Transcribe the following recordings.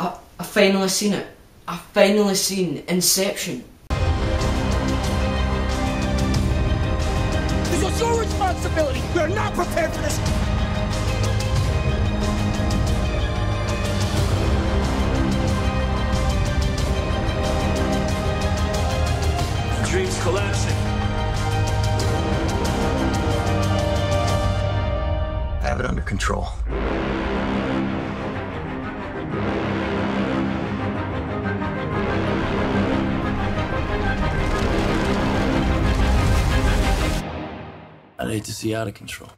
I finally seen it. I finally seen Inception. This was your responsibility. We are not prepared for this. The dream's collapsing. I have it under control. I'd hate to see out of control.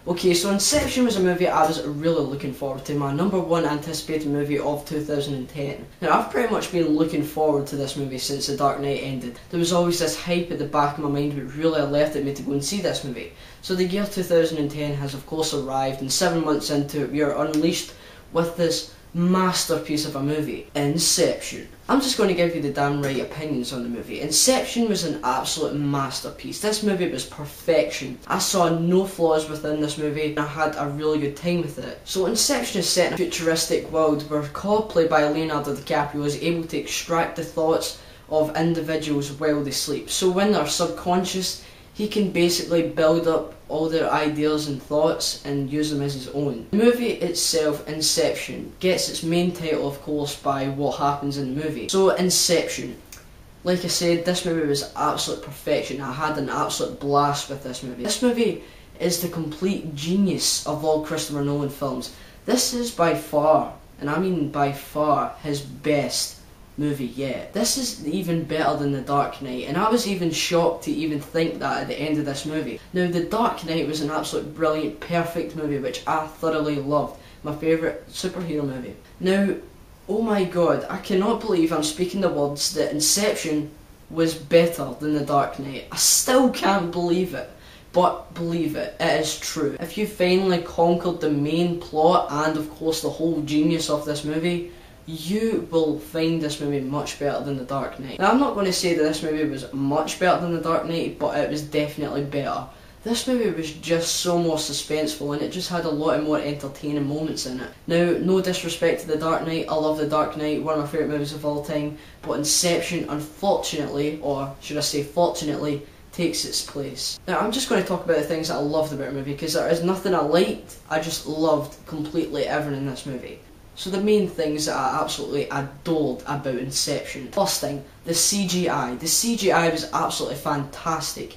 Okay, so Inception was a movie I was really looking forward to, my #1 anticipated movie of 2010. Now, I've pretty much been looking forward to this movie since The Dark Knight ended. There was always this hype at the back of my mind which really alerted me to go and see this movie. So the year 2010 has of course arrived, and 7 months into it we are unleashed with this masterpiece of a movie, Inception. I'm just going to give you the damn right opinions on the movie. Inception was an absolute masterpiece. This movie was perfection. I saw no flaws within this movie and I had a really good time with it. So Inception is set in a futuristic world where Cobb, played by Leonardo DiCaprio, is able to extract the thoughts of individuals while they sleep. So when they're subconscious, he can basically build up all their ideas and thoughts and use them as his own. The movie itself, Inception, gets its main title of course by what happens in the movie. So Inception, like I said, this movie was absolute perfection. I had an absolute blast with this movie. This movie is the complete genius of all Christopher Nolan films. This is by far, and I mean by far, his best movie yet. This is even better than The Dark Knight, and I was even shocked to even think that at the end of this movie. Now, The Dark Knight was an absolute brilliant, perfect movie which I thoroughly loved. My favourite superhero movie. Now, oh my god, I cannot believe I'm speaking the words that Inception was better than The Dark Knight. I still can't believe it. But believe it, it is true. If you finally conquered the main plot and of course the whole genius of this movie, you will find this movie much better than The Dark Knight. Now, I'm not going to say that this movie was much better than The Dark Knight, but it was definitely better. This movie was just so more suspenseful and it just had a lot of more entertaining moments in it. Now, no disrespect to The Dark Knight, I love The Dark Knight, one of my favourite movies of all time, but Inception, unfortunately, or should I say fortunately, takes its place. Now, I'm just going to talk about the things that I loved about the movie, because there is nothing I liked, I just loved completely everything in this movie. So the main things that I absolutely adored about Inception. First thing, the CGI. The CGI was absolutely fantastic.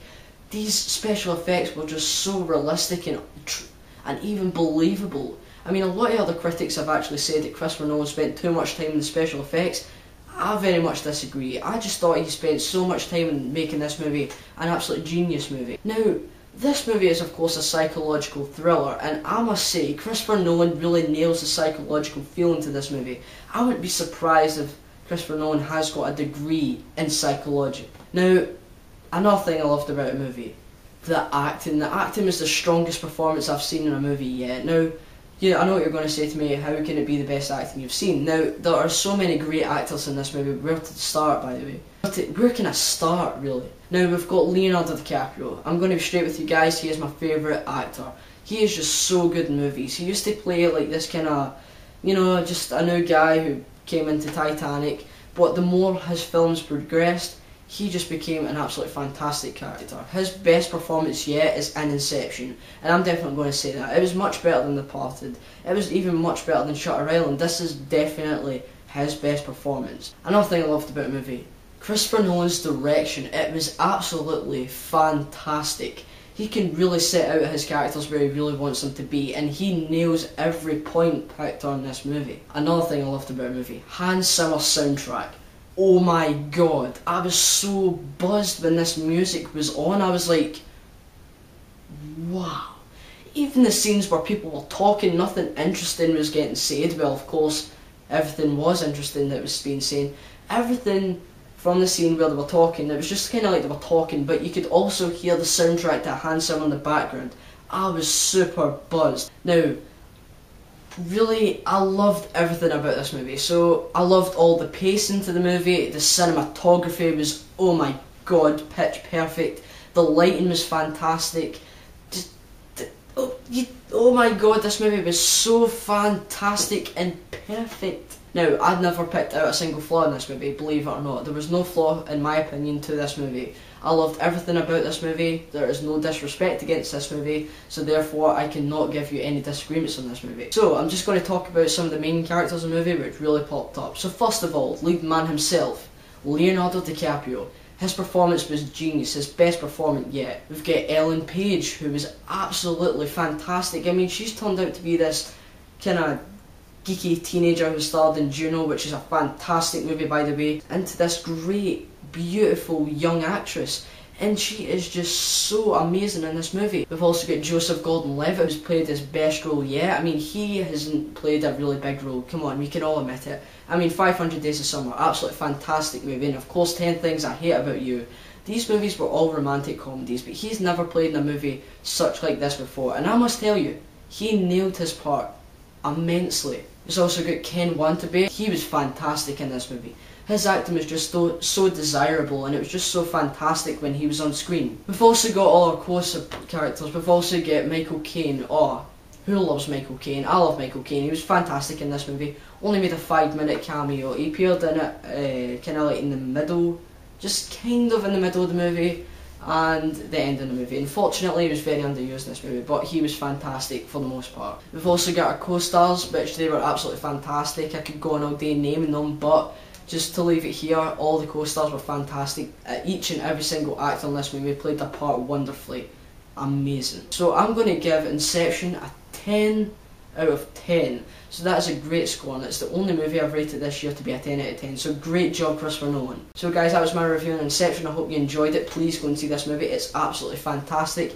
These special effects were just so realistic and even believable. I mean, a lot of other critics have actually said that Christopher Nolan spent too much time in the special effects. I very much disagree. I just thought he spent so much time in making this movie an absolute genius movie. Now, this movie is of course a psychological thriller, and I must say Christopher Nolan really nails the psychological feeling to this movie. I wouldn't be surprised if Christopher Nolan has got a degree in psychology. Now, another thing I loved about the movie, the acting. The acting was the strongest performance I've seen in a movie yet. Now, yeah, I know what you're going to say to me, how can it be the best acting you've seen? Now, there are so many great actors in this movie. Where to start, by the way? Where can I start, really? Now, we've got Leonardo DiCaprio. I'm going to be straight with you guys, he is my favourite actor. He is just so good in movies. He used to play like this kind of, you know, just a new guy who came into Titanic, but the more his films progressed, he just became an absolutely fantastic character. His best performance yet is in Inception, and I'm definitely going to say that. It was much better than The Departed. It was even much better than Shutter Island. This is definitely his best performance. Another thing I loved about the movie, Christopher Nolan's direction. It was absolutely fantastic. He can really set out his characters where he really wants them to be, and he nails every point picked on this movie. Another thing I loved about the movie, Hans Zimmer's soundtrack. Oh my god, I was so buzzed when this music was on. I was like, wow. Even the scenes where people were talking, nothing interesting was getting said. Well, of course, everything was interesting that was being said. Everything from the scene where they were talking, it was just kind of like they were talking, but you could also hear the soundtrack to Hans Zimmer in the background. I was super buzzed. Now, really, I loved everything about this movie. So I loved all the pacing to the movie. The cinematography was, oh my god, pitch perfect. The lighting was fantastic. Oh my god, this movie was so fantastic and perfect. Now, I'd never picked out a single flaw in this movie, believe it or not. There was no flaw, in my opinion, to this movie. I loved everything about this movie. There is no disrespect against this movie, so therefore I cannot give you any disagreements on this movie. So, I'm just going to talk about some of the main characters in the movie which really popped up. So first of all, lead man himself, Leonardo DiCaprio. His performance was genius, his best performance yet. We've got Ellen Page, who was absolutely fantastic. I mean, she's turned out to be this kind of geeky teenager who starred in Juno, which is a fantastic movie by the way, into this great, beautiful young actress. And she is just so amazing in this movie. We've also got Joseph Gordon-Levitt, who's played his best role yet. I mean, he hasn't played a really big role, come on, we can all admit it. I mean, 500 Days of Summer, absolutely fantastic movie, and of course 10 Things I Hate About You. These movies were all romantic comedies, but he's never played in a movie such like this before, and I must tell you, he nailed his part immensely. We've also got Ken Watanabe. He was fantastic in this movie. His acting was just so desirable, and it was just so fantastic when he was on screen. We've also got all our close-up characters. We've also got Michael Caine. Oh, who loves Michael Caine? I love Michael Caine. He was fantastic in this movie. Only made a 5-minute cameo. He appeared in it kind of like in the middle, just kind of in the middle of the movie, and the end of the movie. Unfortunately, he was very underused in this movie, but he was fantastic for the most part. We've also got our co-stars, which they were absolutely fantastic. I could go on all day naming them, but just to leave it here, all the co-stars were fantastic. Each and every single actor in this movie played their part wonderfully. Amazing. So I'm going to give Inception a 10 out of 10. So that is a great score, and it's the only movie I've rated this year to be a 10 out of 10. So great job, Christopher Nolan. So guys, that was my review on Inception. I hope you enjoyed it. Please go and see this movie. It's absolutely fantastic.